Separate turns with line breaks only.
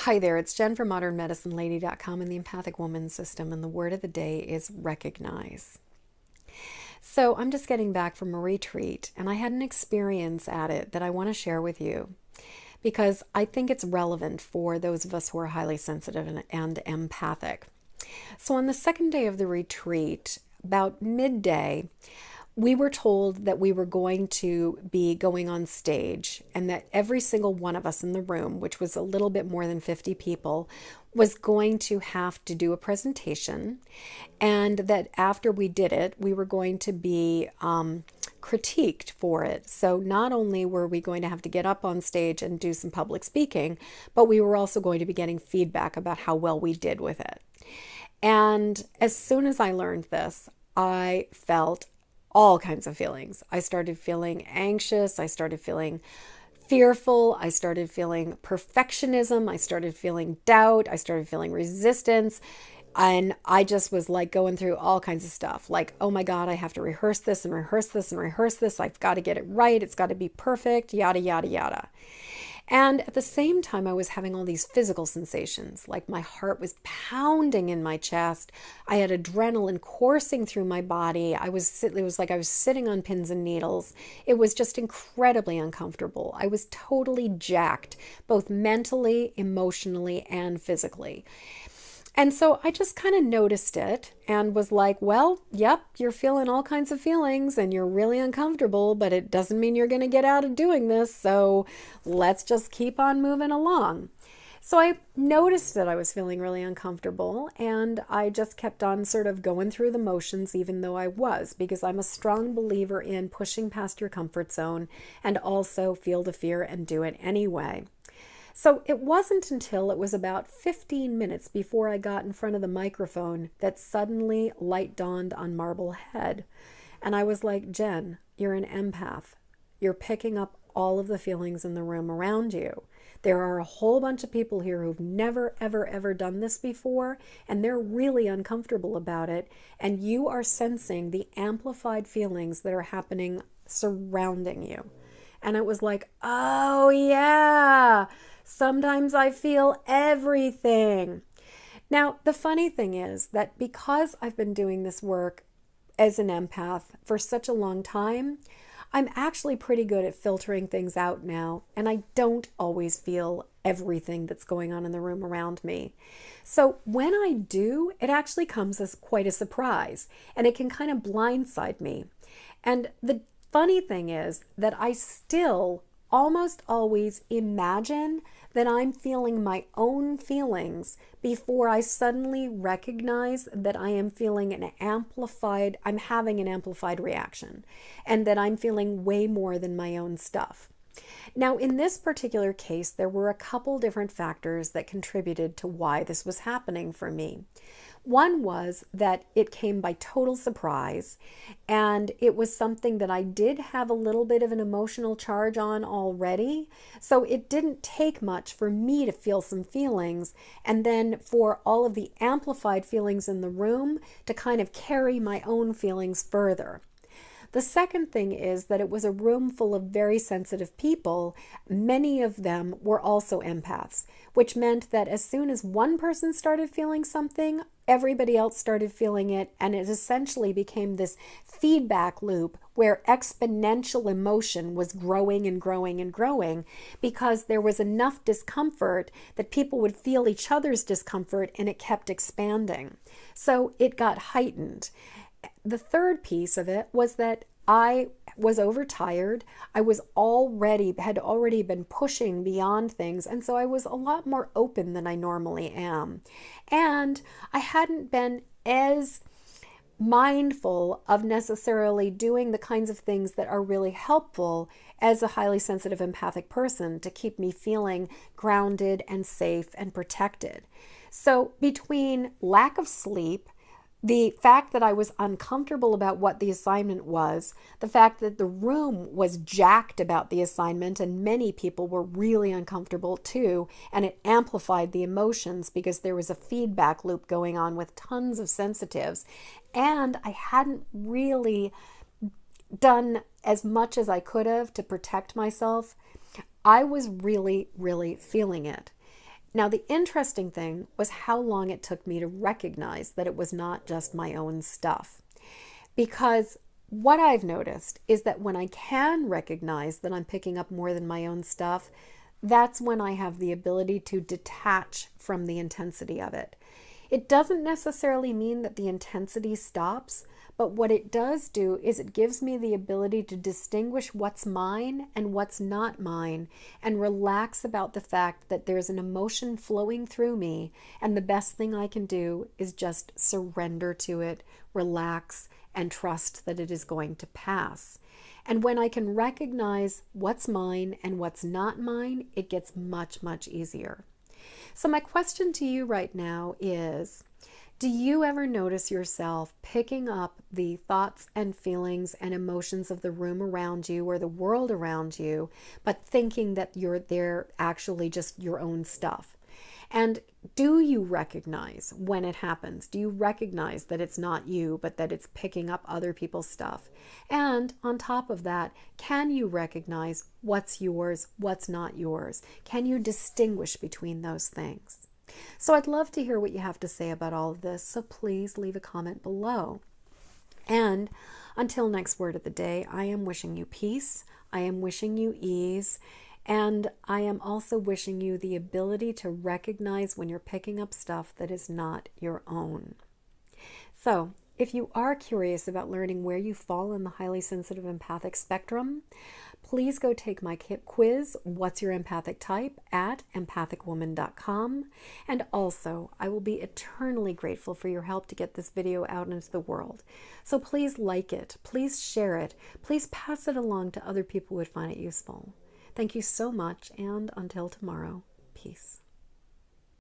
Hi there, it's Jen from modernmedicinelady.com and the Empathic Woman System, and the word of the day is recognize. So I'm just getting back from a retreat, and I had an experience at it that I want to share with you because I think it's relevant for those of us who are highly sensitive and empathic. So on the second day of the retreat, about midday, we were told that we were going to be going on stage and that every single one of us in the room, which was a little bit more than 50 people, was going to have to do a presentation, and that after we did it, we were going to be critiqued for it. So not only were we going to have to get up on stage and do some public speaking, but we were also going to be getting feedback about how well we did with it. And as soon as I learned this, I felt all kinds of feelings. I started feeling anxious. I started feeling fearful. I started feeling perfectionism. I started feeling doubt. I started feeling resistance. And I just was like going through all kinds of stuff. Like, oh my God, I have to rehearse this and rehearse this and rehearse this. I've got to get it right. It's got to be perfect, yada, yada, yada. And at the same time, I was having all these physical sensations, like my heart was pounding in my chest. I had adrenaline coursing through my body. It was like I was sitting on pins and needles. It was just incredibly uncomfortable. I was totally jacked, both mentally, emotionally, and physically. And so I just kind of noticed it and was like, well, yep, you're feeling all kinds of feelings and you're really uncomfortable, but it doesn't mean you're going to get out of doing this. So let's just keep on moving along. So I noticed that I was feeling really uncomfortable, and I just kept on sort of going through the motions, even though I was, because I'm a strong believer in pushing past your comfort zone and also feel the fear and do it anyway. So it wasn't until it was about 15 minutes before I got in front of the microphone that suddenly light dawned on Marblehead. And I was like, Jen, you're an empath. You're picking up all of the feelings in the room around you. There are a whole bunch of people here who've never, ever, ever done this before, and they're really uncomfortable about it. And you are sensing the amplified feelings that are happening surrounding you. And it was like, oh yeah, sometimes I feel everything. Now, the funny thing is that because I've been doing this work as an empath for such a long time, I'm actually pretty good at filtering things out now, and I don't always feel everything that's going on in the room around me. So when I do, it actually comes as quite a surprise, and it can kind of blindside me. And the funny thing is that I still almost always imagine that I'm feeling my own feelings before I suddenly recognize that I am feeling I'm having an amplified reaction, and that I'm feeling way more than my own stuff. Now, in this particular case, there were a couple different factors that contributed to why this was happening for me. One was that it came by total surprise, and it was something that I did have a little bit of an emotional charge on already. So it didn't take much for me to feel some feelings, and then for all of the amplified feelings in the room to kind of carry my own feelings further. The second thing is that it was a room full of very sensitive people. Many of them were also empaths, which meant that as soon as one person started feeling something, everybody else started feeling it, and it essentially became this feedback loop where exponential emotion was growing and growing and growing because there was enough discomfort that people would feel each other's discomfort, and it kept expanding. So it got heightened. The third piece of it was that I was overtired. I had already been pushing beyond things, and so I was a lot more open than I normally am. And I hadn't been as mindful of necessarily doing the kinds of things that are really helpful as a highly sensitive empathic person to keep me feeling grounded and safe and protected. So between lack of sleep, the fact that I was uncomfortable about what the assignment was, the fact that the room was jacked about the assignment, and many people were really uncomfortable too, and it amplified the emotions because there was a feedback loop going on with tons of sensitives, and I hadn't really done as much as I could have to protect myself. I was really, really feeling it. Now, the interesting thing was how long it took me to recognize that it was not just my own stuff. Because what I've noticed is that when I can recognize that I'm picking up more than my own stuff, that's when I have the ability to detach from the intensity of it. It doesn't necessarily mean that the intensity stops, but what it does do is it gives me the ability to distinguish what's mine and what's not mine and relax about the fact that there's an emotion flowing through me, and the best thing I can do is just surrender to it, relax, and trust that it is going to pass. And when I can recognize what's mine and what's not mine, it gets much, much easier. So my question to you right now is, do you ever notice yourself picking up the thoughts and feelings and emotions of the room around you or the world around you, but thinking that they're actually just your own stuff? And do you recognize when it happens? Do you recognize that it's not you, but that it's picking up other people's stuff? And on top of that, can you recognize what's yours, what's not yours? Can you distinguish between those things? So I'd love to hear what you have to say about all of this, so please leave a comment below. And until next word of the day, I am wishing you peace, I am wishing you ease, and I am also wishing you the ability to recognize when you're picking up stuff that is not your own. So, if you are curious about learning where you fall in the highly sensitive empathic spectrum, please go take my quiz, What's Your Empathic Type, at empathicwoman.com. And also, I will be eternally grateful for your help to get this video out into the world. So please like it, please share it, please pass it along to other people who would find it useful. Thank you so much, and until tomorrow, peace.